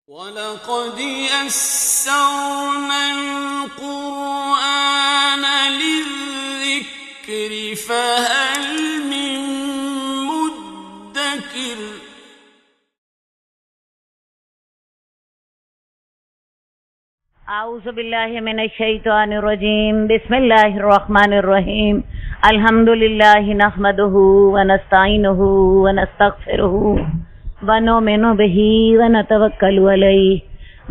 وَلَقَدْ يَسَّرْنَا الْقُرْآنَ لِلذِّكْرِ فَهَلْ مِن مُّدَّكِرٍ اعوذ باللہ من الشیطان الرجیم بسم اللہ الرحمن الرحیم الحمد للہ نحمدہ ونستعینہ ونستغفرہ ونؤمن بہ ونتوکل علیہ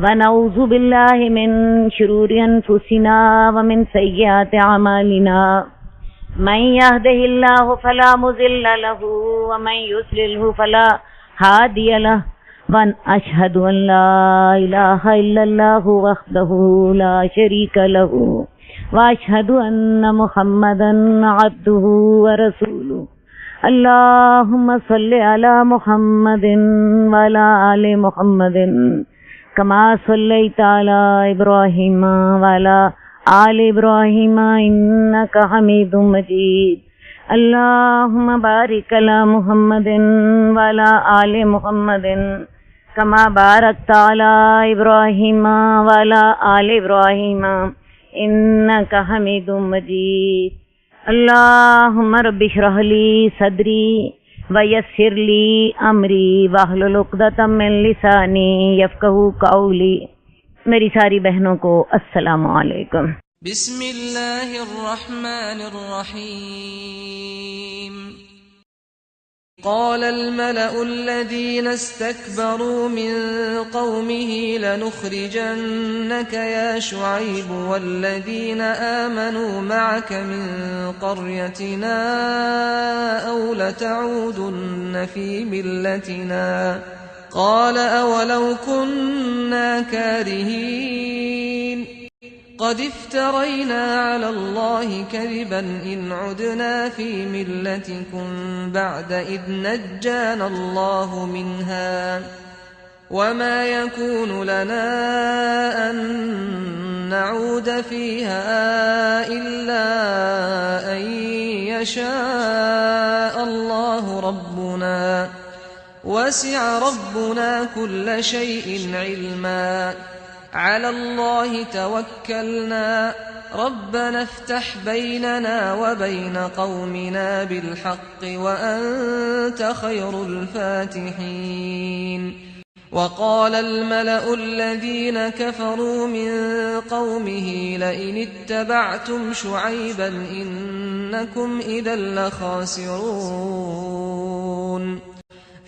ونعوذ باللہ من شرور انفسنا ومن سیئات اعمالنا من یہدہ اللہ فلا مضل لہ ومن یضللہ فلا ہادی لہ وَأَشْهَدُ أَن لَّا إِلَٰهَ إِلَّا اللَّهُ وَحْدَهُ لَا شَرِيكَ لَهُ وَأَشْهَدُ أَنَّ مُحَمَّدًا عَبْدُهُ وَرَسُولُهُ اللهم صل على محمد وعلى آل محمد كما صليت على إبراهيم وعلى آل إبراهيم إنك حميد مجيد اللهم بارك على محمد وعلى آل محمد كما باركت على إبراهيم وعلى آل إبراهيم إنك حميد مجيد اللهم رب اشرح لي صدري ويسر لي أمري واحلل عقدة من لساني يفقهوا قولي. میری ساری بہنوں کو السلام علیکم. بسم اللہ الرحمن الرحیم. قال الملأ الذين استكبروا من قومه لنخرجنك يا شعيب والذين آمنوا معك من قريتنا أو لتعودن في ملتنا قال أولو كنا كارهين قد افترينا على الله كذبا إن عدنا في ملتكم بعد إذ نجانا الله منها وما يكون لنا أن نعود فيها إلا أن يشاء الله ربنا وسع ربنا كل شيء علما على الله توكلنا ربنا افتح بيننا وبين قومنا بالحق وأنت خير الفاتحين. وقال الملأ الذين كفروا من قومه لئن اتبعتم شعيبا إنكم إذا لخاسرون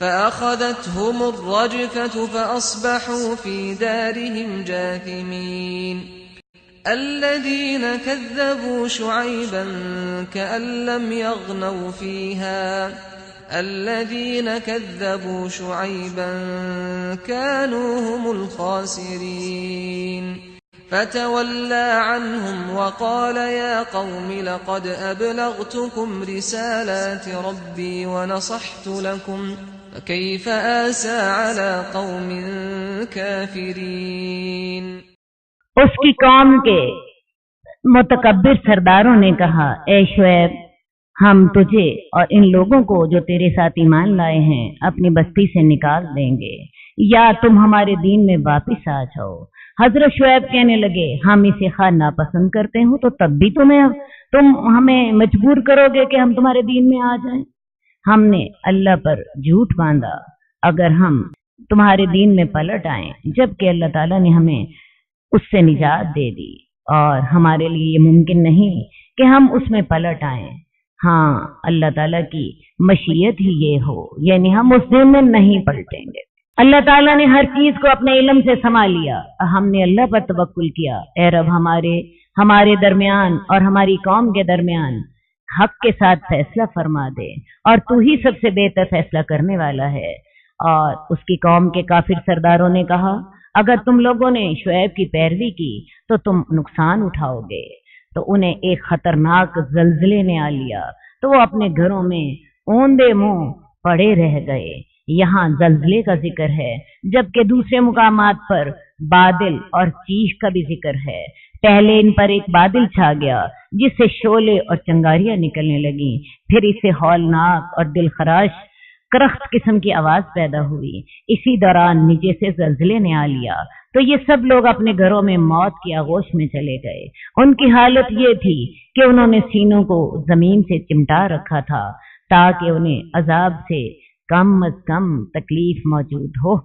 فأخذتهم الرجفة فأصبحوا في دارهم جاثمين. الذين كذبوا شعيبا كأن لم يغنوا فيها الذين كذبوا شعيبا كانوا هم الخاسرين. فتولى عنهم وقال يا قوم لقد أبلغتكم رسالات ربي ونصحت لكم فكيف آسى على قوم كافرين. اس کی قوم کے متکبر سرداروں نے کہا اے شعیب ہم تجھے اور ان لوگوں کو جو تیرے ساتھ ایمان لائے ہیں اپنی بستی سے نکال دیں گے یا تم ہمارے دین میں واپس آ جاؤ. حضرت شعیب کہنے لگے ہم اسے خواہ ناپسند کرتے ہوں تو تب بھی تم ہمیں مجبور کرو گے کہ ہم تمہارے دین میں آ جائیں. ہم نے اللہ پر جھوٹ باندھا اگر ہم تمہارے دین میں پلٹ آئیں جبکہ اللہ تعالیٰ نے ہمیں اس سے نجات دے دی اور ہمارے لیے یہ ممکن نہیں کہ ہم اس میں پلٹ آئیں. ہاں اللہ تعالیٰ کی مشیت ہی یہ ہو یعنی ہم اس دین میں نہیں پلٹیں گے. اللہ تعالیٰ نے ہر چیز کو اپنے علم سے سنبھال لیا. ہم نے اللہ پر توکل کیا. اے رب ہمارے درمیان اور ہماری قوم کے درمیان حق کے ساتھ فیصلہ فرما دے اور تو ہی سب سے بہتر فیصلہ کرنے والا ہے. اور اس کی قوم کے کافر سرداروں نے کہا اگر تم لوگوں نے شعیب کی پیروی کی تو تم نقصان اٹھاؤ گے. تو انہیں ایک خطرناک زلزلے نے آ لیا تو وہ اپنے گھروں میں اوندے منہ پڑے رہ گئے. یہاں زلزلے کا ذکر ہے جبکہ دوسرے مقامات پر بادل اور چیخ کا بھی ذکر ہے. پہلے ان پر ایک بادل چھا گیا جس سے شعلے اور چنگاریاں نکلنے لگیں، پھر اس سے ہولناک اور دل خراش करख्त किस्म की आवाज पैदा हुई। इसी दौरान नीचे से जल्जले ने आ लिया तो ये सब लोग अपने घरों में मौत की आगोश में चले गए। उनकी हालत ये थी कि उन्होंने सीनों को जमीन से चिमटा रखा था ताकि उन्हें अजाब से कम अज कम तकलीफ मौजूद हो,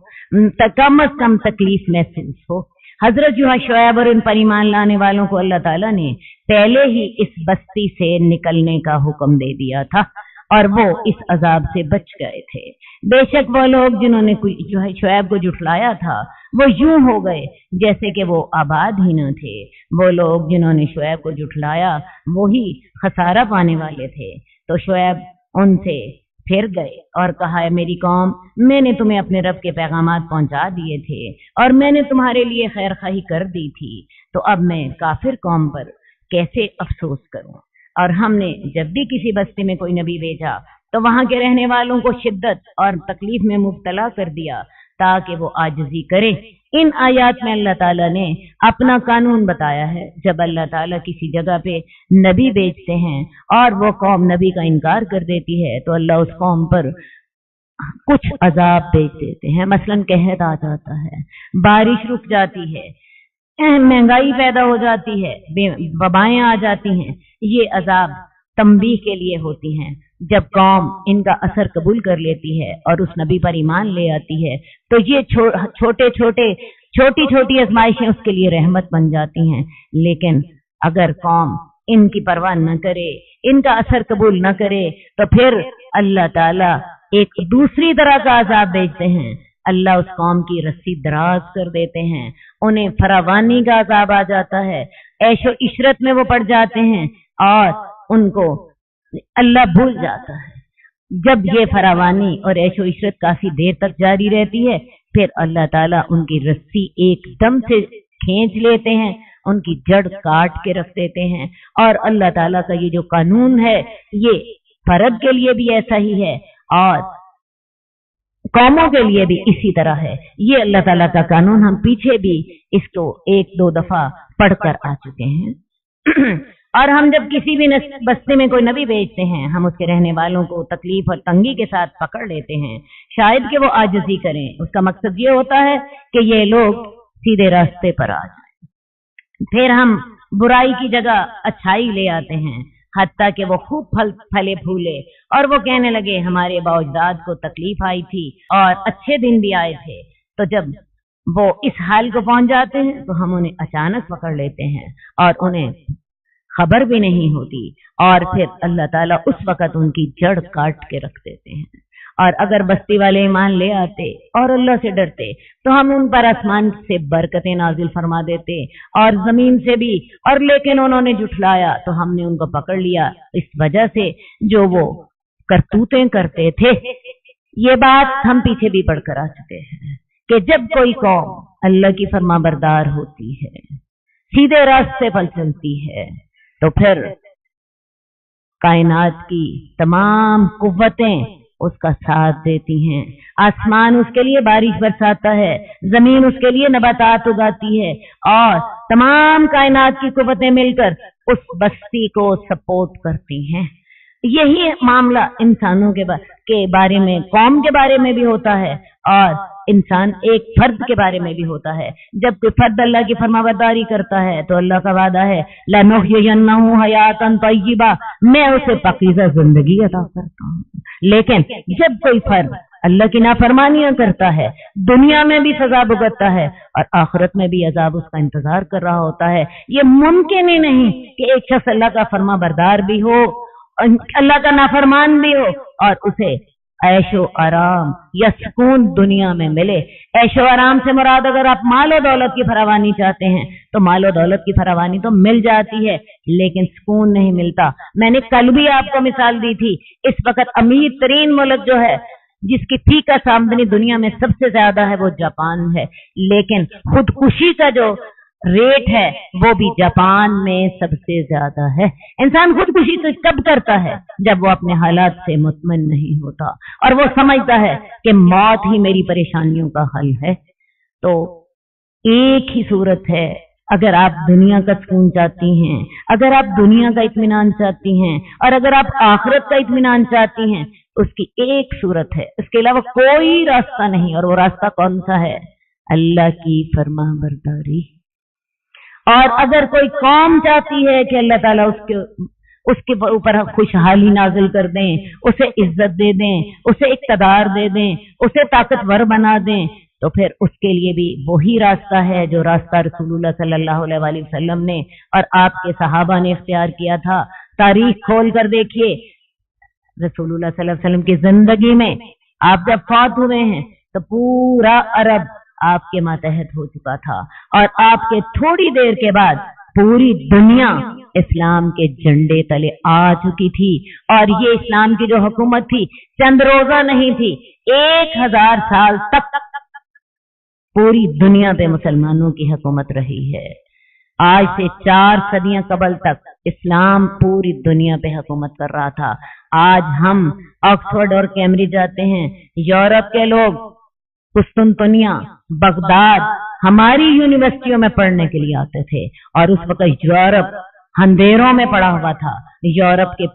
कम अज कम तकलीफ महसूस हो। हजरत शुएब और उन पर ईमान लाने वालों को अल्लाह ताला ने पहले ही इस बस्ती से निकलने का हुक्म दे दिया था और वो इस अजाब से बच गए थे। बेशक वो लोग जिन्होंने शुएब को जुटलाया था वो यूं हो गए जैसे कि वो आबाद ही न थे। वो लोग जिन्होंने शुएब को जुटलाया वो ही खसारा पाने वाले थे। तो शुएब उनसे फिर गए और कहा, है मेरी कौम, मैंने तुम्हें अपने रब के पैगामात पहुंचा दिए थे और मैंने तुम्हारे लिए खैर खाही कर दी थी, तो अब मैं काफिर कौम पर कैसे अफसोस करूं। और हमने जब भी किसी बस्ती में कोई नबी भेजा तो वहां के रहने वालों को शिद्दत और तकलीफ में मुब्तला कर दिया ताकि वो आजिज़ी करे। इन आयात में अल्लाह ताला ने अपना कानून बताया है। जब अल्लाह ताला किसी जगह पे नबी भेजते हैं और वो कौम नबी का इनकार कर देती है तो अल्लाह उस कौम पर कुछ अजाब भेज देते हैं। मसलन कहत आ जाता है, बारिश रुक जाती है, महंगाई पैदा हो जाती है, वबाएं आ जाती हैं। ये अजाब तंबीह के लिए होती हैं। जब कौम इनका असर कबूल कर लेती है और उस नबी पर ईमान ले आती है तो ये छोटी छोटी आजमाइशें उसके लिए रहमत बन जाती हैं। लेकिन अगर कौम इनकी परवाह न करे, इनका असर कबूल न करे तो फिर अल्लाह ताला एक दूसरी तरह का अजाब भेजते हैं। अल्लाह उस कौम की रस्सी दराज कर देते हैं, उन्हें फरावानी का अजाब आ जाता है, ऐशो इशरत में वो पड़ जाते हैं और उनको अल्लाह भूल जाता है। जब ये फरावानी और ऐशो इशरत काफी देर तक जारी रहती है फिर अल्लाह ताला उनकी रस्सी एकदम से खींच लेते हैं, उनकी जड़ काट के रख देते हैं। और अल्लाह ताला का ये जो कानून है ये फर्द के लिए भी ऐसा ही है और कौमों के लिए भी इसी तरह है। ये अल्लाह ताला का कानून हम पीछे भी इसको एक दो दफा पढ़कर आ चुके हैं। और हम जब किसी भी बस्ती में कोई नबी भेजते हैं हम उसके रहने वालों को तकलीफ और तंगी के साथ पकड़ लेते हैं, शायद कि वो आजिज़ी करें। उसका मकसद ये होता है कि ये लोग सीधे रास्ते पर आ जाएं। फिर हम बुराई की जगह अच्छाई ले आते हैं हत्ता कि वो खूब फले फूले और वो कहने लगे हमारे बाउजदाद को तकलीफ आई थी और अच्छे दिन भी आए थे। तो जब वो इस हाल को पहुंच जाते हैं तो हम उन्हें अचानक पकड़ लेते हैं और उन्हें खबर भी नहीं होती और फिर अल्लाह ताला उस वक़्त उनकी जड़ काट के रख देते हैं। और अगर बस्ती वाले ईमान ले आते और अल्लाह से डरते तो हम उन पर आसमान से बरकतें नाजिल फरमा देते और जमीन से भी। और लेकिन उन्होंने जुठलाया तो हमने उनको पकड़ लिया इस वजह से जो वो करतूतें करते थे। ये बात हम पीछे भी पढ़कर आ चुके हैं कि जब कोई कौम अल्लाह की फरमाबरदार होती है, सीधे रास्ते पर चलती है, तो फिर कायनात की तमाम कुव्वतें उसका साथ देती हैं। आसमान उसके लिए बारिश बरसाता है, जमीन उसके लिए नबातात उगाती है और तमाम कायनात की कुव्वतें मिलकर उस बस्ती को सपोर्ट करती हैं। यही मामला इंसानों के बारे में, कौम के बारे में भी होता है और इंसान एक फर्द के बारे में भी होता है। जब कोई फर्द अल्लाह की फरमाबरदारी करता है तो अल्लाह का वादा है लनुहयिन्नहु हयातन तय्यिबा, मैं उसे पाकीज़ा जिंदगी अता करता हूँ। लेकिन जब कोई फर्द अल्लाह की नाफरमानियां करता है, दुनिया में भी सजा भुगतता है और आखिरत में भी अजाब उसका इंतजार कर रहा होता है। ये मुमकिन ही नहीं कि एक शख्स अल्लाह का फरमाबरदार भी हो, अल्लाह का नाफरमान भी हो और उसे ऐशो आराम या सुकून दुनिया में मिले। ऐशो आराम से मुराद अगर आप माल और दौलत की फरावानी चाहते हैं तो माल और दौलत की फरावानी तो मिल जाती है लेकिन सुकून नहीं मिलता। मैंने कल भी आपको मिसाल दी थी, इस वक्त अमीर तरीन मुल्क जो है जिसकी फीकस आमदनी दुनिया में सबसे ज्यादा है वो जापान है, लेकिन खुदकुशी का जो रेट है वो भी जापान में सबसे ज्यादा है। इंसान खुदकुशी तो कब करता है? जब वो अपने हालात से मुतमइन नहीं होता और वो समझता है कि मौत ही मेरी परेशानियों का हल है। तो एक ही सूरत है, अगर आप दुनिया का सुकून चाहती हैं, अगर आप दुनिया का इत्मीनान चाहती हैं और अगर आप आखिरत का इत्मीनान चाहती हैं उसकी एक सूरत है, उसके अलावा कोई रास्ता नहीं। और वो रास्ता कौन सा है? अल्लाह की फरमाबरदारी। और अगर कोई कौम चाहती है कि अल्लाह ताला उसके ऊपर खुशहाली नाजिल कर दें, उसे इज्जत दे दें, उसे इक़्तिदार दे दें, उसे ताकतवर बना दें, तो फिर उसके लिए भी वही रास्ता है जो रास्ता रसूलुल्लाह सल्लल्लाहु अलैहि वसल्लम ने और आपके सहाबा ने इख्तियार किया था। तारीख खोल कर देखिए, रसूलुल्लाह सल्लल्लाहु अलैहि वसल्लम की जिंदगी में आप जब फौत हुए हैं तो पूरा अरब आपके मातहत हो चुका था, और आपके थोड़ी देर के बाद पूरी दुनिया इस्लाम के झंडे तले आ चुकी थी। और ये इस्लाम की जो हुकूमत थी चंद रोजा नहीं थी, 1000 साल तक पूरी दुनिया पे मुसलमानों की हुकूमत रही है। आज से 4 सदियां कबल तक इस्लाम पूरी दुनिया पे हुकूमत कर रहा था। आज हम ऑक्सफोर्ड और कैम्ब्रिज जाते हैं, यूरोप के लोग कुस्तुनतुनिया, बगदाद, हमारी यूनिवर्सिटियों में पढ़ने के लिए आते थे, और उस वक्त यूरोप अंधेरों में पड़ा हुआ था। यूरोप के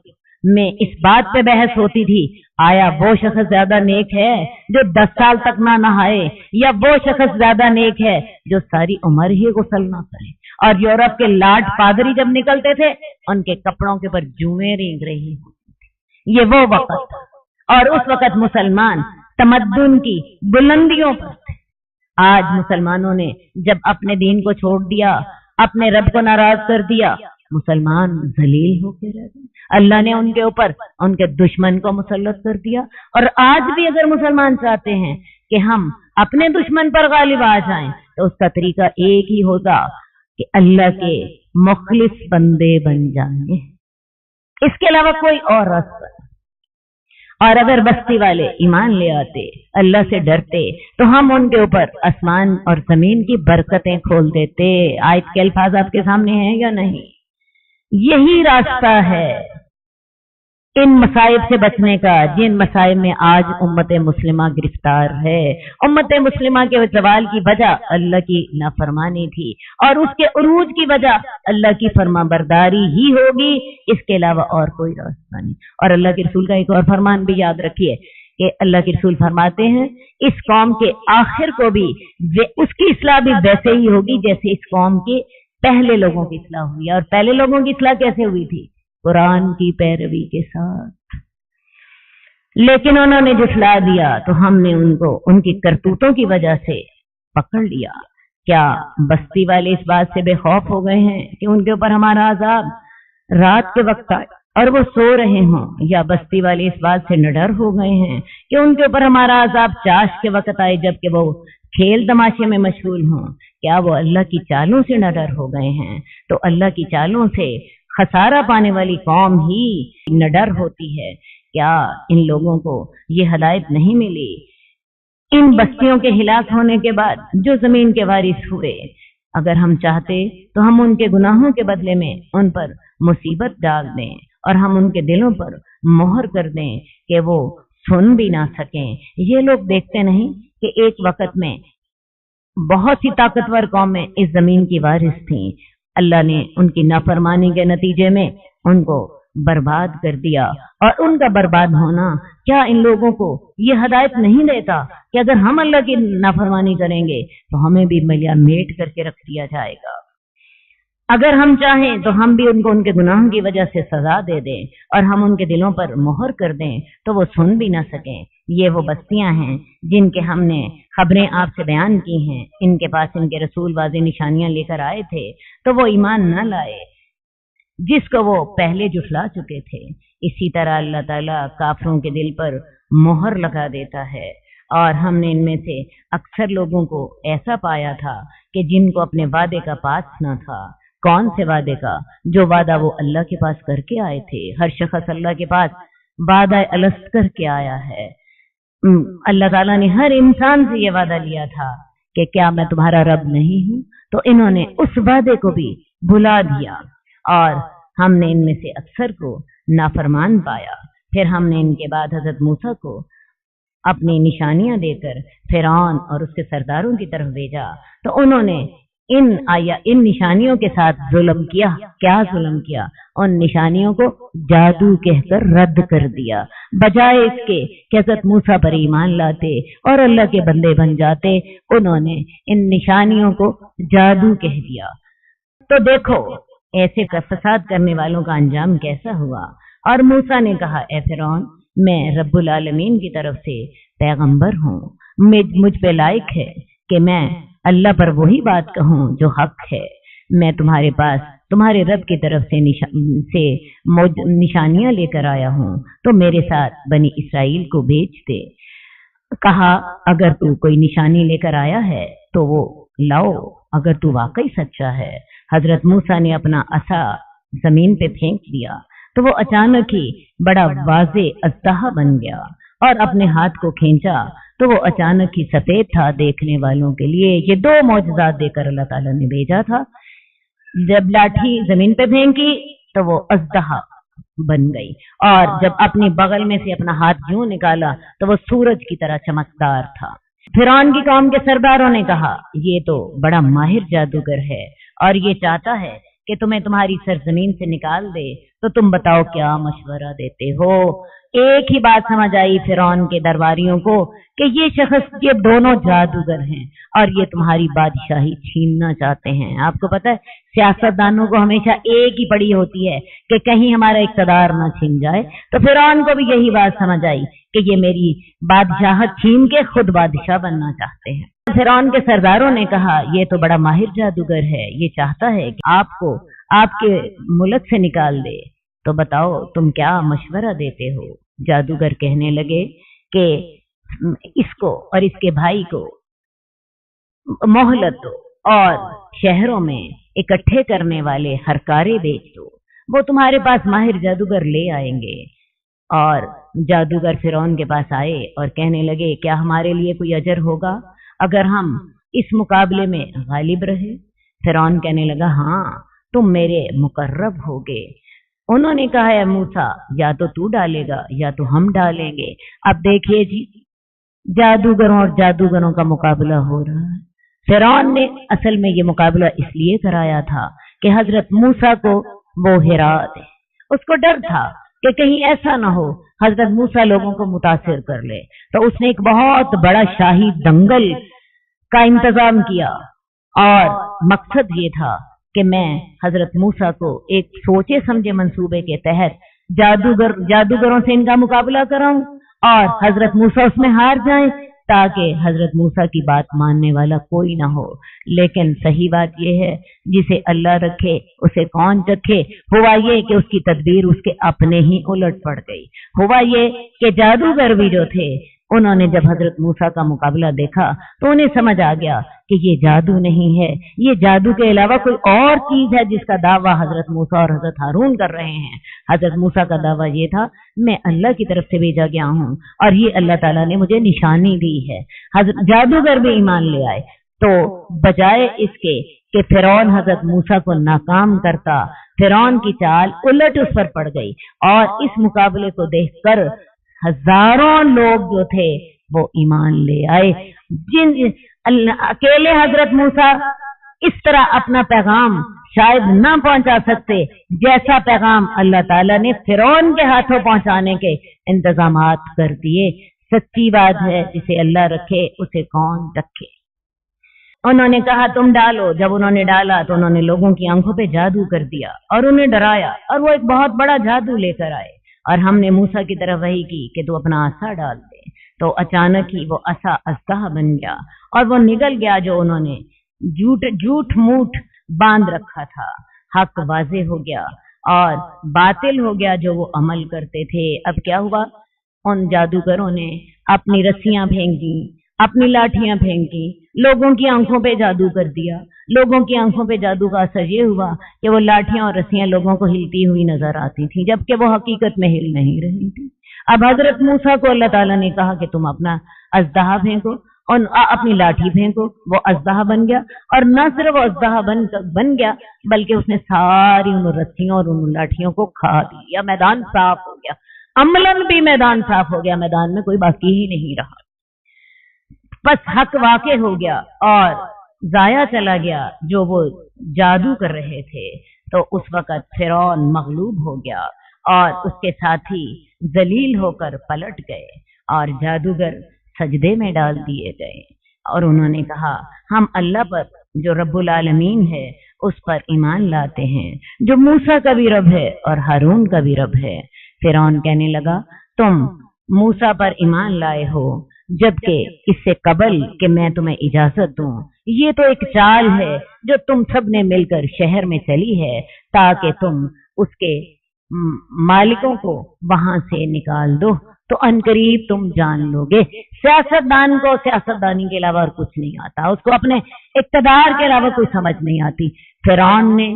में इस बात पे बहस होती थी, आया वो शख्स ज्यादा नेक है जो 10 साल तक ना नहाए, या वो शख्स ज्यादा नेक है जो सारी उम्र ही गुस्ल ना करे। और यूरोप के लॉर्ड पादरी जब निकलते थे, उनके कपड़ों के ऊपर जुएं रेंग रही होती थी। ये वो वक्त था, और उस वक्त मुसलमान तमद्दुन की बुलंदियों पर थे। आज मुसलमानों ने जब अपने दीन को छोड़ दिया, अपने रब को नाराज कर दिया, मुसलमान जलील होकर रह गए। अल्लाह ने उनके ऊपर उनके दुश्मन को मुसल्लत कर दिया। और आज भी अगर मुसलमान चाहते हैं कि हम अपने दुश्मन पर गालिब आ जाएं, तो उसका तरीका एक ही होगा कि अल्लाह के मुखलिस बंदे बन जाएं, इसके अलावा कोई और रास्ता नहीं। और अगर बस्ती वाले ईमान ले आते, अल्लाह से डरते, तो हम उनके ऊपर आसमान और जमीन की बरकतें खोल देते। आयत के अल्फाज आपके सामने हैं या नहीं? यही रास्ता है इन मसाइब से बचने का, जिन मसाइब में आज उम्मत मुस्लिमा गिरफ्तार है। उम्मत मुस्लिमा के सवाल की वजह अल्लाह की नाफरमानी थी, और उसके उरूज की वजह अल्लाह की फरमाबरदारी ही होगी, इसके अलावा और कोई रास्ता नहीं। और अल्लाह के रसूल का एक और फरमान भी याद रखिए कि अल्लाह के रसूल फरमाते हैं, इस कौम के आखिर को भी उसकी इस्लाह भी वैसे ही होगी जैसे इस कौम के पहले लोगों की इस्लाह हुई। और पहले लोगों की इस्लाह कैसे हुई थी? कुरान की पैरवी के साथ। लेकिन उन्होंने जुटला दिया तो हमने उनको उनकी करतूतों की वजह से पकड़ लिया। क्या बस्ती वाले इस बात से बेखौफ हो गए हैं कि उनके ऊपर हमारा अजाब रात के वक्त आए और वो सो रहे हों, या बस्ती वाले इस बात से निडर हो गए हैं कि उनके ऊपर हमारा अजाब चाश के वक्त आए जबकि वो खेल तमाशे में मशगूल हों? क्या वो अल्लाह की चालों से निडर हो गए हैं? तो अल्लाह की चालों से खसारा पाने वाली कौम ही निडर होती है। क्या इन लोगों को ये हदायत नहीं मिली? इन बस्तियों के हिलाक होने के बाद जो जमीन के वारिस हुए, अगर हम चाहते तो हम उनके गुनाहों के बदले में उन पर मुसीबत डाल दें और हम उनके दिलों पर मोहर कर दें कि वो सुन भी ना सकें। ये लोग देखते नहीं कि एक वक्त में बहुत सी ताकतवर कौमें इस जमीन की वारिस थीं। अल्लाह ने उनकी नाफरमानी के नतीजे में उनको बर्बाद कर दिया, और उनका बर्बाद होना क्या इन लोगों को ये हदायत नहीं देता कि अगर हम अल्लाह की नाफरमानी करेंगे तो हमें भी मिलिया मेट करके रख दिया जाएगा। अगर हम चाहें तो हम भी उनको उनके गुनाहों की वजह से सजा दे दें और हम उनके दिलों पर मोहर कर दें तो वो सुन भी ना सकें। ये वो बस्तियां हैं जिनके हमने खबरें आपसे बयान की हैं। इनके पास इनके रसूल वाज़ेह निशानियां लेकर आए थे तो वो ईमान न लाए जिसको वो पहले जुटला चुके थे। इसी तरह अल्लाह ताला काफिरों के दिल पर मोहर लगा देता है, और हमने इनमें से अक्सर लोगों को ऐसा पाया था कि जिनको अपने वादे का पास न था। कौन से वादे का? जो वादा वो अल्लाह के पास करके आए थे। हर शख्स अल्लाह के पास वादा अलस्त करके आया है। अल्लाह ताला ने हर इंसान से ये वादा लिया था कि क्या मैं तुम्हारा रब नहीं हूं? तो इन्होंने उस वादे को भी भुला दिया और हमने इनमें से अक्सर को नाफरमान पाया। फिर हमने इनके बाद हजरत मूसा को अपनी निशानियां देकर फिरौन और उसके सरदारों की तरफ भेजा, तो उन्होंने इन निशानियों के साथ जुल्म किया। क्या जुल्म किया? उन निशानियों को जादू कहकर रद्द कर दिया, बजाय इसके कि हज़रत मूसा पर ईमान लाते और अल्लाह के बंदे बन जाते, उन्होंने इन निशानियों को जादू कह दिया। तो देखो ऐसे फसाद करने वालों का अंजाम कैसा हुआ। और मूसा ने कहा, ए फिरौन, मैं रब्बुल आलमीन की तरफ से पैगंबर हूँ, मुझ पे लायक है कि मैं अल्लाह पर वही बात कहूँ जो हक है। मैं तुम्हारे पास तुम्हारे रब की तरफ से निशानियां लेकर आया हूँ, तो मेरे साथ बनी इसराइल को भेज दे। कहा, अगर तू कोई निशानी लेकर आया है तो वो लाओ, अगर तू वाकई सच्चा है। हजरत मूसा ने अपना असा जमीन पे फेंक दिया तो वो अचानक ही बड़ा वाज़े अज़दहा बन गया, और अपने हाथ को खींचा तो वो अचानक ही सफेद था देखने वालों के लिए। ये दो मौजज़ात देकर अल्लाह ताला ने भेजा था। जब लाठी जमीन पे फेंकी तो वो अज़दहा बन गई, और जब अपनी बगल में से अपना हाथ यूं निकाला तो वो सूरज की तरह चमकदार था। फिरौन की कौम के सरदारों ने कहा, ये तो बड़ा माहिर जादूगर है और ये चाहता है कि तुम्हें तुम्हारी सरजमीन से निकाल दे, तो तुम बताओ क्या मशवरा देते हो। एक ही बात समझ आई फिरौन के दरबारियों को कि ये दोनों जादूगर हैं और ये तुम्हारी बादशाही छीनना चाहते हैं। आपको पता है, सियासतदानों को हमेशा एक ही पड़ी होती है कि कहीं हमारा इक़्तिदार ना छीन जाए। तो फिरौन को भी यही बात समझ आई कि ये मेरी बादशाहत छीन के खुद बादशाह बनना चाहते हैं। फिरौन के सरदारों ने कहा, ये तो बड़ा माहिर जादूगर है, ये चाहता है कि आपको आपके मुल्क से निकाल दे, तो बताओ तुम क्या मशवरा देते हो। जादूगर कहने लगे कि इसको और इसके भाई को मोहलत दो और शहरों में इकट्ठे करने वाले हरकारे बेच दो, वो तुम्हारे पास माहिर जादूगर ले आएंगे। और जादूगर फिरौन के पास आए और कहने लगे, क्या हमारे लिए कोई अजर होगा अगर हम इस मुकाबले में गालिब रहे? फिरौन कहने लगा, हाँ, तुम मेरे मुकर्रब होगे। उन्होंने कहा, है मूसा, या तो तू डालेगा या तो हम डालेंगे। अब देखिए जी, जादूगरों और जादूगरों का मुकाबला हो रहा है। फिरौन ने असल में ये मुकाबला इसलिए कराया था कि हजरत मूसा को वो हिरा दे। उसको डर था कि कहीं ऐसा ना हो हजरत मूसा लोगों को मुतासिर कर ले, तो उसने एक बहुत बड़ा शाही दंगल का इंतजाम किया, और मकसद ये था कि मैं हजरत मूसा को एक सोचे समझे मंसूबे के तहत जादूगरों से इनका मुकाबला कराऊं और हजरत मूसा उसमें हार जाएं, ताकि हजरत मूसा की बात मानने वाला कोई ना हो। लेकिन सही बात यह है, जिसे अल्लाह रखे उसे कौन रखे। हुआ ये कि उसकी तदबीर उसके अपने ही उलट पड़ गई। हुआ ये कि जादूगर भी जो थे, उन्होंने जब हजरत मूसा का मुकाबला देखा तो उन्हें समझ आ गया कि ये जादू नहीं है, ये जादू के अलावा कोई और चीज है जिसका दावा हजरत मूसा और हजरत हारून कर रहे हैं। हजरत मूसा का दावा ये था, मैं अल्लाह की तरफ से भेजा गया हूँ और ये अल्लाह ताला ने मुझे निशानी दी है। जादूगर भी ईमान ले आए। तो बजाय इसके कि फिरौन हजरत मूसा को नाकाम करता, फिरौन की चाल उलट उस पर पड़ गई, और इस मुकाबले को देखकर हजारों लोग जो थे वो ईमान ले आए। अकेले हजरत मूसा इस तरह अपना पैगाम शायद न पहुंचा सकते, जैसा पैगाम अल्लाह ताला ने फिरौन के हाथों पहुंचाने के इंतजामात कर दिए। सच्ची बात है, जिसे अल्लाह रखे उसे कौन रखे। उन्होंने कहा, तुम डालो। जब उन्होंने डाला तो उन्होंने लोगों की आंखों पे जादू कर दिया और उन्हें डराया, और वो एक बहुत बड़ा जादू लेकर आए। और हमने मूसा की तरफ वही की कि तू अपना आसा डाल दे। तो अचानक ही वो आसा अज़दहा बन गया और वो निकल गया जो उन्होंने झूठ मूठ बांध रखा था। हक वाज़े हो गया और बातिल हो गया जो वो अमल करते थे। अब क्या हुआ, उन जादूगरों ने अपनी रस्सियां फेंकी, अपनी लाठियां फेंकी, लोगों की आंखों पे जादू कर दिया। लोगों की आंखों पे जादू का असर ये हुआ कि वो लाठियां और रस्सियां लोगों को हिलती हुई नजर आती थी, जबकि वो हकीकत में हिल नहीं रही थी। अब हजरत मूसा को अल्लाह ताला ने कहा कि तुम अपना अज़दहा फेंको और अपनी लाठी फेंको। वो अज़दहा बन गया, और न सिर्फ वो अज़दहा बन गया बल्कि उसने सारी उन रस्सियों और उन लाठियों को खा दिया। मैदान साफ हो गया, अमलन भी मैदान साफ हो गया, मैदान में कोई बाकी ही नहीं रहा। बस हक वाक़े हो गया और ضائع چلا گیا جو وہ جادو کر رہے تھے، تو اس وقت فرعون مغلوب ہو گیا اور اس کے ساتھی ذلیل ہو کر پلٹ گئے اور جادوگر سجدے میں ڈال دیے گئے، اور انہوں نے کہا ہم اللہ پر جو رب العالمین ہے اس پر ایمان لاتے ہیں، جو موسیٰ کا بھی رب ہے اور ہارون کا بھی رب ہے۔ فرعون کہنے لگا تم موسیٰ پر ایمان لائے ہو جبکہ اس سے قبل کہ میں تمہیں اجازت دوں، یہ تو ایک چال ہے جو تم سب نے مل کر شہر میں چلی ہے تاکہ تم اس کے مالکوں کو وہاں سے نکال دو، تو عنقریب تم جان لو گے۔ سیاستدان کو سیاستدانی کے علاوہ اور کچھ نہیں آتا، اس کو اپنے اقتدار کے علاوہ کوئی سمجھ نہیں آتی۔ فرعون نے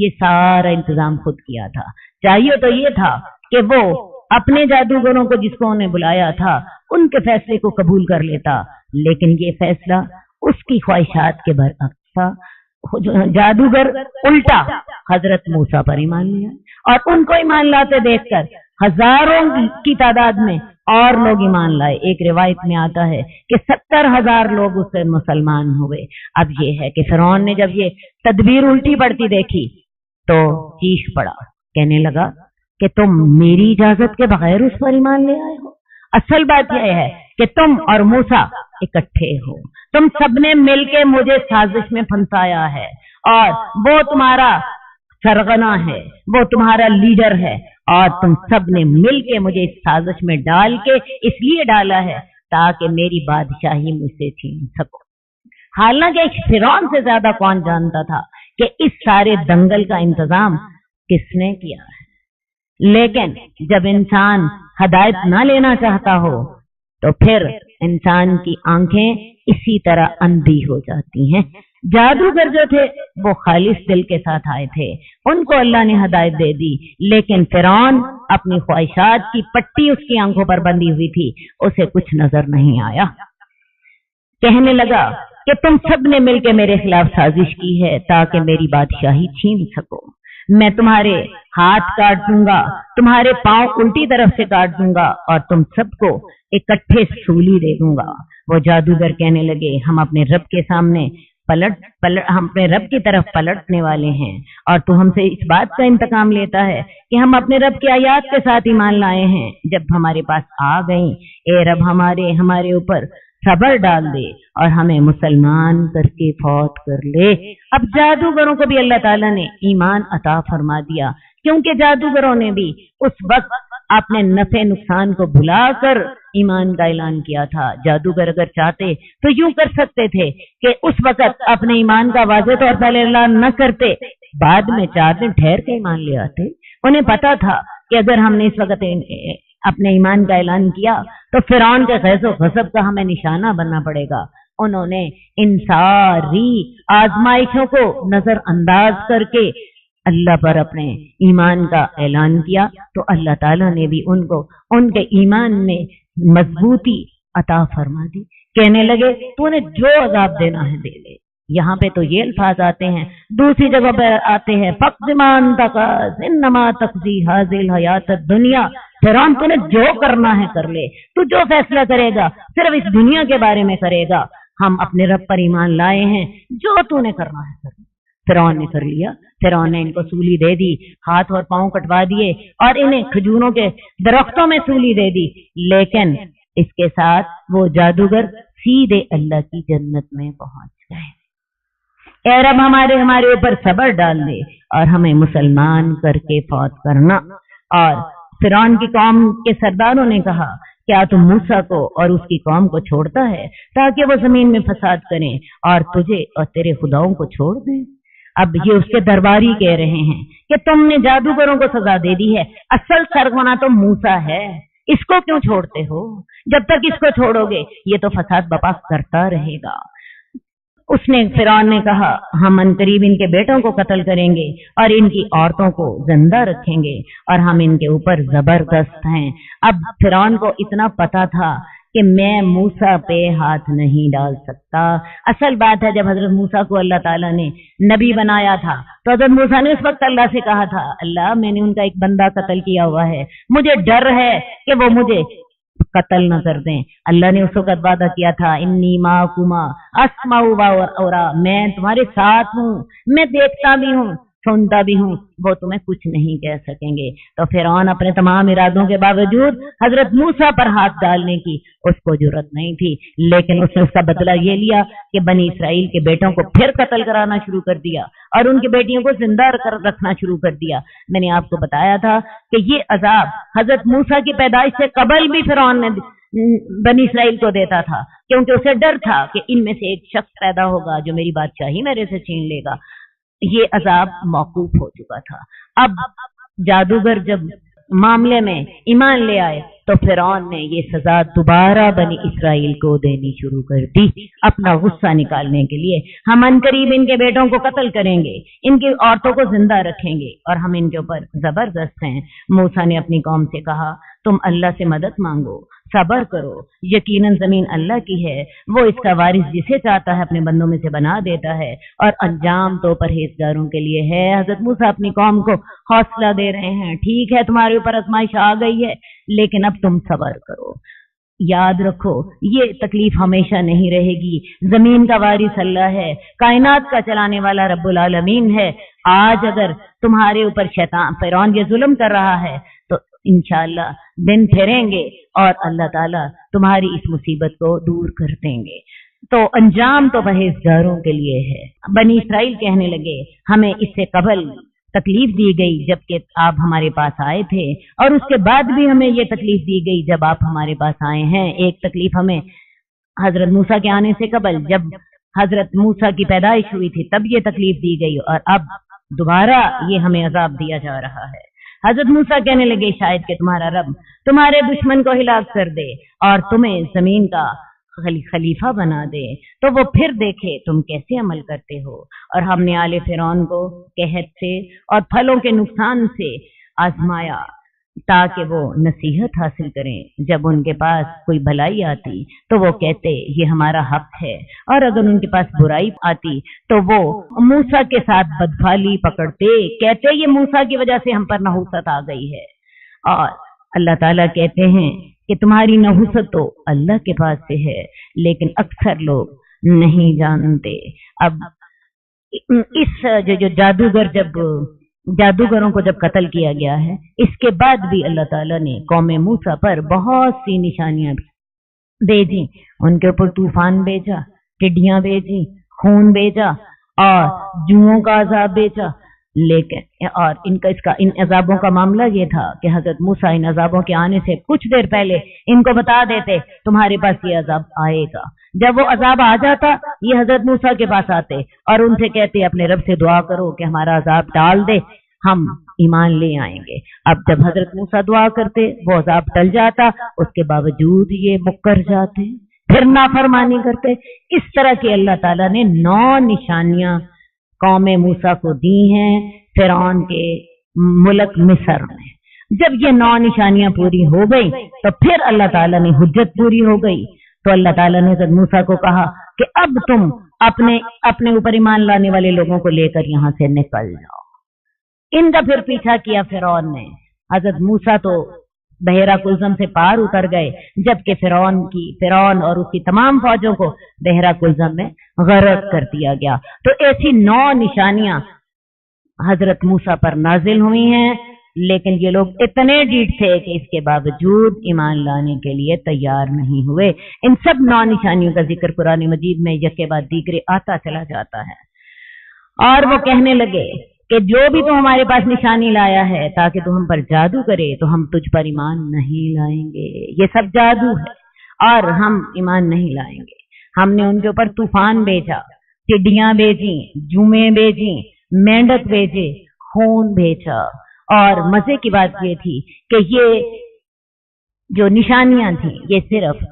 یہ سارا انتظام خود کیا تھا، چاہیے تو یہ تھا کہ وہ اپنے جادوگروں کو جس کو انہیں بلایا تھا ان کے فیصلے کو قبول کر لیتا، لیکن یہ فیصلہ اس کی خواہشات کے برعکس تھا۔ جادوگر الٹا حضرت موسیٰ پر ایمان لیا اور ان کو ایمان لاتے دیکھ کر ہزاروں کی تعداد میں اور لوگ ایمان لائے۔ ایک روایت میں آتا ہے کہ 70,000 لوگ اس سے مسلمان ہوئے۔ اب یہ ہے کہ فرعون نے جب یہ تدبیر الٹی پڑتی دیکھی تو چیخ پڑا، کہنے لگا کہ تم میری اجازت کے بغیر اس پر ایمان لے آئے ہو۔ اصل بات یہ ہے کہ تم اور موسیٰ اکٹھے ہو، تم سب نے مل کے مجھے سازش میں پھنسایا ہے، اور وہ تمہارا سرغنہ ہے، وہ تمہارا لیڈر ہے، اور تم سب نے مل کے مجھے اس سازش میں ڈال کے اس لیے ڈالا ہے تاکہ میری بادشاہی مجھ سے چھین سکو۔ حالانکہ فرعون سے زیادہ کون جانتا تھا کہ اس سارے دنگل کا انتظام کس نے کیا ہے، لیکن جب انسان ہدایت نہ لینا چاہتا ہو تو پھر انسان کی آنکھیں اسی طرح اندھی ہو جاتی ہیں۔ جادوگر جو تھے وہ خالص دل کے ساتھ آئے تھے، ان کو اللہ نے ہدایت دے دی، لیکن فرعون اپنی خواہشات کی پٹی اس کی آنکھوں پر بندھی ہوئی تھی، اسے کچھ نظر نہیں آیا۔ کہنے لگا کہ تم سب نے مل کے میرے خلاف سازش کی ہے تاکہ میری بادشاہی چھین سکو۔ میں تمہارے ہاتھ کاٹ دوں گا، تمہارے پاؤں الٹی طرف سے کاٹ دوں گا، اور تم سب کو اکٹھے سولی دے دوں گا۔ وہ جادوگر کہنے لگے ہم اپنے رب کے سامنے ہم اپنے رب کی طرف پلٹنے والے ہیں، اور تو ہم سے اس بات کا انتقام لیتا ہے کہ ہم اپنے رب کی آیات کے ساتھ ایمان لائے ہیں، جب ہمارے پاس آ گئیں، اے رب ہمارے اوپر صبر ڈال دے اور ہمیں مسلمان کر کے فوت کر لے۔ اب جادوگروں کو بھی اللہ تعالیٰ نے ایمان عطا فرما دیا، کیونکہ جادوگروں نے بھی اس وقت اپنے نفع نقصان کو بھلا کر ایمان کا اعلان کیا تھا۔ جادوگر اگر چاہتے تو یوں کر سکتے تھے کہ اس وقت اپنے ایمان کا واضح طور پر اعلان نہ کرتے، بعد میں 4 دن ٹھہر کے ایمان لے آتے۔ انہیں پتا تھا کہ اگر ہم نے اس وقت اپنے ایمان کا اعلان کیا تو فرعون کے غیظ و غضب کا ہمیں نشانہ بننا پڑے گا۔ انہوں نے ان ساری آزمائشوں کو نظر انداز کر کے اللہ پر اپنے ایمان کا اعلان کیا، تو اللہ تعالیٰ نے بھی ان کو ان کے ایمان میں مضبوطی عطا فرما دی۔ کہنے لگے تو انہیں جو عذاب دینا ہے دے لے۔ یہاں پہ تو یہ الفاظ آتے ہیں، دوسری جگہ پہ آتے ہیں فَقْزِمَانْ تَقَاسِ اِنَّمَا تَقْزِي هَذِهِ الْحَيَاةَ الدُّنْيَا۔ فرعون تو نے جو کرنا ہے کر لے، تو جو فیصلہ کرے گا صرف اس دنیا کے بارے میں کرے گا، ہم اپنے رب پر ایمان لائے ہیں، جو تو نے کرنا ہے کر لے۔ فرعون نے کر لیا، فرعون نے ان کو سولی دے دی، ہاتھ اور پاؤں کٹوا دیے اور انہیں کھجوروں کے درختوں میں سولی دے دی، لیکن اس کے ساتھ وہ جادوگر سیدھے اللہ کی جنت میں پہنچ گئے۔ اے رب ہمارے اوپر صبر ڈال دے اور ہمیں مسلمان کر کے فوت کرنا۔ اور فرعون کی قوم کے سرداروں نے کہا کیا تم موسیٰ کو اور اس کی قوم کو چھوڑتا ہے تاکہ وہ زمین میں فساد کریں اور تجھے اور تیرے خداؤں کو چھوڑ دیں؟ اب یہ اس کے درباری کہہ رہے ہیں کہ تم نے جادوگروں کو سزا دے دی ہے، اصل سرغنہ تو موسیٰ ہے، اس کو کیوں چھوڑتے ہو؟ جب تک اس کو چھوڑو گے یہ تو فساد بپا کرتا رہے گا۔ فرعون نے کہا ہم عنقریب ان کے بیٹوں کو قتل کریں گے اور ان کی عورتوں کو زندہ رکھیں گے اور ہم ان کے اوپر زبردست ہیں۔ اب فرعون کو اتنا پتا تھا کہ میں موسیٰ پہ ہاتھ نہیں ڈال سکتا۔ اصل بات ہے جب حضرت موسیٰ کو اللہ تعالیٰ نے نبی بنایا تھا تو حضرت موسیٰ نے اس وقت اللہ سے کہا تھا اللہ میں نے ان کا ایک بندہ قتل کیا ہوا ہے، مجھے ڈر ہے کہ وہ مجھے कत्ल न कर दें। अल्लाह ने उस वक्त वादा किया था, इन्नी माकुमा अस्माउ व अरा, मैं तुम्हारे साथ हूँ, मैं देखता भी हूँ सुनता भी हूँ, वो तुम्हें कुछ नहीं कह सकेंगे। तो फिरौन अपने तमाम इरादों के बावजूद हजरत मूसा पर हाथ डालने की उसको जरूरत नहीं थी, लेकिन उसने उसका बदला ये लिया कि बनी इसराइल के बेटों को फिर कत्ल कराना शुरू कर दिया और उनकी बेटियों को जिंदा रखना शुरू कर दिया। मैंने आपको बताया था कि ये अजाब हजरत मूसा की पैदाइश से कबल भी फिरौन ने बनी इसराइल को देता था, क्योंकि उसे डर था कि इनमें से एक शख्स पैदा होगा जो मेरी बादशाही मेरे से छीन लेगा। ये अजाब मौकूफ हो चुका था। अब जादूगर जब मामले में ईमान ले आए तो फिरौन ने ये सजा दोबारा बनी इसराइल को देनी शुरू कर दी, अपना गुस्सा निकालने के लिए। हम अनकरीब इनके बेटों को कत्ल करेंगे, इनकी औरतों को जिंदा रखेंगे और हम इनके ऊपर जबरदस्त हैं। मूसा ने अपनी कौम से कहा, तुम अल्लाह से मदद मांगो, सबर करो, यकीनन जमीन अल्लाह की है, वो इसका वारिस जिसे चाहता है अपने बंदों में से बना देता है, और अंजाम तो परहेजगारों के लिए है। हजरत मूसा अपनी कौम को हौसला दे रहे हैं, ठीक है तुम्हारे ऊपर आजमाइश आ गई है, लेकिन अब तुम सबर करो। याद रखो, ये तकलीफ हमेशा नहीं रहेगी। जमीन का वारिस अल्लाह है, कायनात का चलाने वाला रब्बुल आलमीन है। आज अगर तुम्हारे ऊपर शैतान फिरौन ये जुल्म कर रहा है तो इंशाअल्लाह दिन फेरेंगे और अल्लाह ताला तुम्हारी इस मुसीबत को दूर कर देंगे। तो अंजाम तो परहेजगारों के लिए है। बनी इसराइल कहने लगे, हमें इससे कबल तकलीफ दी गई जबकि आप हमारे पास आए थे, और उसके बाद भी हमें ये तकलीफ दी गई जब आप हमारे पास आए हैं। एक तकलीफ हमें हजरत मूसा के आने से कबल, जब हजरत मूसा की पैदाइश हुई थी तब ये तकलीफ दी गई, और अब दोबारा ये हमें अजाब दिया जा रहा है। हजरत मूसा कहने लगे, शायद कि तुम्हारा रब तुम्हारे दुश्मन को हिलाक कर दे और तुम्हें जमीन का खलीफा बना दे, तो वो फिर देखे तुम कैसे अमल करते हो। और हमने आले फिरौन को कहत से और फलों के नुकसान से आजमाया ताकि वो नसीहत हासिल करें। जब उनके पास कोई भलाई आती तो वो कहते ये हमारा हक है, और अगर उनके पास बुराई आती तो वो मूसा के साथ बदफाली पकड़ते, कहते ये मूसा की वजह से हम पर नहुसत आ गई है। और अल्लाह ताला कहते हैं कि तुम्हारी नहुसत तो अल्लाह के पास से है, लेकिन अक्सर लोग नहीं जानते। अब इस जो जादूगरों को जब कत्ल किया गया है, इसके बाद भी अल्लाह ताला ने कौम मूसा पर बहुत सी निशानियां भेजी। उनके ऊपर तूफान भेजा, टिड्डियां भेजी, खून भेजा और जुओं का अजाब भेजा। लेकिन और इन अजाबों का मामला ये था कि हजरत मूसा इन अजाबों के आने से कुछ देर पहले इनको बता देते तुम्हारे पास ये अजाब आएगा। जब वो अजाब आ जाता, ये हजरत मूसा के पास आते और उनसे कहते अपने रब से दुआ करो कि हमारा अजाब टाल दे, हम ईमान ले आएंगे। अब जब हजरत मूसा दुआ करते, वो अजाब टल जाता, उसके बावजूद ये मुक्कर जाते, फिर नाफरमानी करते। इस तरह की अल्लाह ताला ने 9 निशानियां कौम मूसा को दी हैं फिरौन के मुल्क मिस्र में। जब ये 9 निशानियां पूरी हो गई तो फिर अल्लाह ताला ने हुज्जत पूरी हो गई, तो अल्लाह ताला ने हजरत मूसा को कहा कि अब तुम अपने ऊपर ईमान लाने वाले लोगों को लेकर यहाँ से निकल जाओ। इनका फिर पीछा किया फिरौन ने। हजरत मूसा तो बहरा कुलजम से पार उतर गए, जबकि फिरौन और उसकी तमाम फौजों को बहरा कुलजम में गर्क कर दिया गया। तो ऐसी 9 निशानियां हजरत मूसा पर नाजिल हुई हैं, लेकिन ये लोग इतने ढीठ थे कि इसके बावजूद ईमान लाने के लिए तैयार नहीं हुए। इन सब 9 निशानियों का जिक्र कुरान मजीद में यके बाद दीगरे आता चला जाता है। और वो कहने लगे कि जो भी तू हमारे पास निशानी लाया है ताकि तू हम पर जादू करे, तो हम तुझ पर ईमान नहीं लाएंगे। ये सब जादू है और हम ईमान नहीं लाएंगे। हमने उनके ऊपर तूफान भेजा, टिड्डियां भेजी, जुमे भेजी, मेंढक भेजे, खून भेजा। और मजे की बात ये थी कि ये जो निशानियां थी ये सिर्फ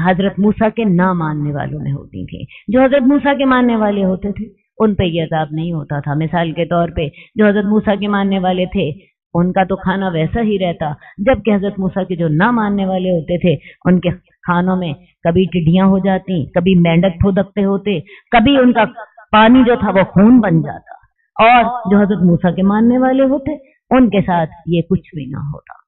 हजरत मूसा के ना मानने वालों में होती थी। जो हजरत मूसा के मानने वाले होते थे उन पे ये अजाब नहीं होता था। मिसाल के तौर पे जो हजरत मूसा के मानने वाले थे उनका तो खाना वैसा ही रहता, जबकि हजरत मूसा के जो ना मानने वाले होते थे उनके खानों में कभी टिड्डियां हो जाती, कभी मेंढक फुदकते होते, कभी उनका पानी जो था वो खून बन जाता। और जो हजरत मूसा के मानने वाले होते उनके साथ ये कुछ भी ना होता।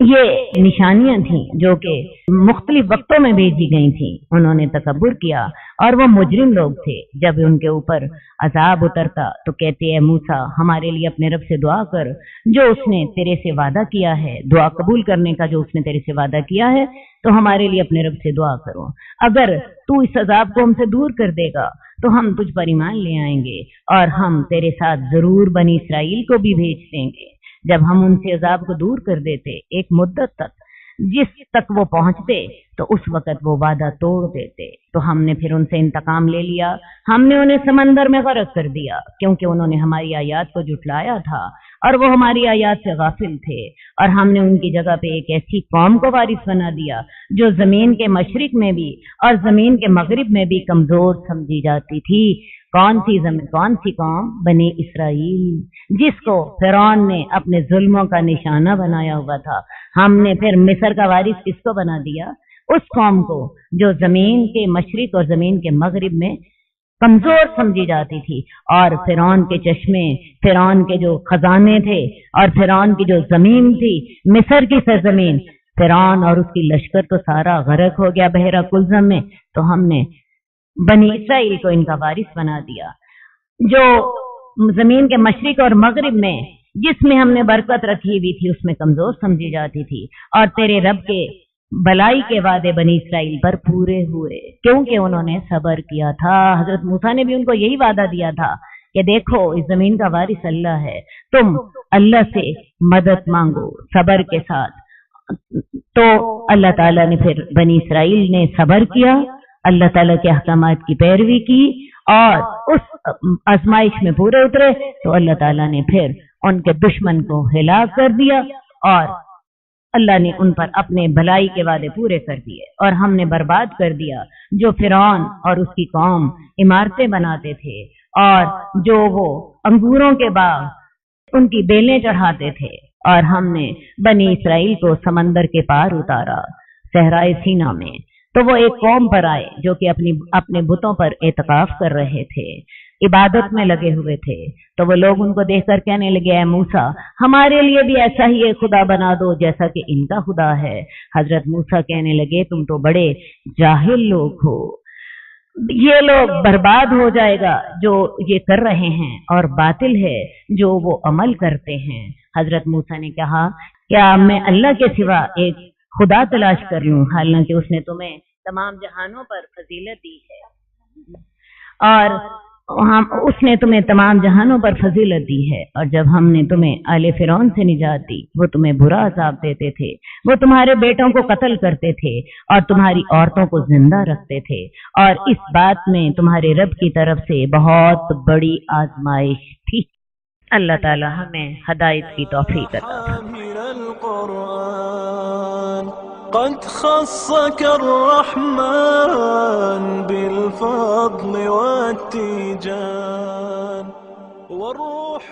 یہ نشانیاں تھیں جو کہ مختلف وقتوں میں بھیجی گئی تھیں. انہوں نے تکبر کیا اور وہ مجرم لوگ تھے. جب ان کے اوپر عذاب اترتا تو کہتے اے موسیٰ ہمارے لیے اپنے رب سے دعا کر جو اس نے تیرے سے وعدہ کیا ہے، دعا قبول کرنے کا جو اس نے تیرے سے وعدہ کیا ہے تو ہمارے لیے اپنے رب سے دعا کرو. اگر تو اس عذاب کو ہم سے دور کر دے گا تو ہم تجھ پر ایمان لے آئیں گے اور ہم تیرے ساتھ ضرور بنی اسرائیل کو بھی بھیج دیں گے. جب ہم ان سے عذاب کو دور کر دیتے ایک مدت تک جس تک وہ پہنچتے تو اس وقت وہ وعدہ توڑ دیتے. تو ہم نے پھر ان سے انتقام لے لیا. ہم نے انہیں سمندر میں غرق کر دیا کیونکہ انہوں نے ہماری آیات کو جھٹلایا تھا اور وہ ہماری آیات سے غافل تھے. اور ہم نے ان کی جگہ پہ ایک ایسی قوم کو وارث بنا دیا جو زمین کے مشرق میں بھی اور زمین کے مغرب میں بھی کمزور سمجھی جاتی تھی. کون سی قوم؟ بنی اسرائیل، جس کو فرعون نے اپنے ظلموں کا نشانہ بنایا ہوا تھا. ہم نے پھر مصر کا وارث کس کو بنا دیا؟ اس قوم کو جو زمین کے مشرق اور زمین کے مغرب میں کمزور سمجھی جاتی تھی. اور فرعون کے چشمے، فرعون کے جو خزانے تھے اور فرعون کی جو زمین تھی مصر کی سرزمین، فرعون اور اس کی لشکر تو سارا غرق ہو گیا بحیرہ کلزم میں. تو ہم نے بنی اسرائیل کو ان کا وارث بنا دیا جو زمین کے مشرق اور مغرب میں جس میں ہم نے برکت رکھی ہوئی تھی اس میں کمزور سمجھی جاتی تھی. اور تیرے رب کے بلائی کے وعدے بنی اسرائیل پر پورے ہوئے کیونکہ انہوں نے صبر کیا تھا. حضرت موسیٰ نے بھی ان کو یہی وعدہ دیا تھا کہ دیکھو اس زمین کا وارث اللہ ہے، تم اللہ سے مدد مانگو صبر کے ساتھ. تو اللہ تعالیٰ نے پھر بنی اسرائیل نے صبر کیا، اللہ تعالیٰ کے احکامات کی پیروی کی اور اس آزمائش میں پورے اترے تو اللہ تعالیٰ نے پھر ان کے دشمن کو ہلاک کر دیا اور اللہ نے ان پر اپنے بھلائی کے وعدے پورے کر دیے. اور ہم نے برباد کر دیا جو فرعون اور اس کی قوم عمارتیں بناتے تھے اور جو وہ انگوروں کے باغ ان کی بیلیں چڑھاتے تھے. اور ہم نے بنی اسرائیل کو سمندر کے پار اتارا صحرائے سینا میں. تو وہ ایک قوم پر آئے جو کہ اپنے بتوں پر اعتکاف کر رہے تھے، عبادت میں لگے ہوئے تھے. تو وہ لوگ ان کو دیکھ کر کہنے لگے اے موسیٰ ہمارے لیے بھی ایسا ہی ایک خدا بنا دو جیسا کہ ان کا خدا ہے. حضرت موسیٰ کہنے لگے تم تو بڑے جاہل لوگ ہو، یہ لوگ برباد ہو جائے گا جو یہ کر رہے ہیں اور باطل ہے جو وہ عمل کرتے ہیں. حضرت موسیٰ نے کہا کیا میں اللہ کے سوا ایک خدا تلاش کر لوں حالانکہ اس نے تمہیں تمام جہانوں پر فضیلت دی ہے اور اس نے تمہیں تمام جہانوں پر فضیلت دی ہے. اور جب ہم نے تمہیں آل فرعون سے نجات دی وہ تمہیں برا عذاب دیتے تھے، وہ تمہارے بیٹوں کو قتل کرتے تھے اور تمہاری عورتوں کو زندہ رکھتے تھے. اور اس بات میں تمہارے رب کی طرف سے بہت بڑی آزمائش تھی. اللہ تعالی ہمیں ہدایت کی توفیق عطا فرمائے. قد خصك الرحمن بالفضل والتيجان والروح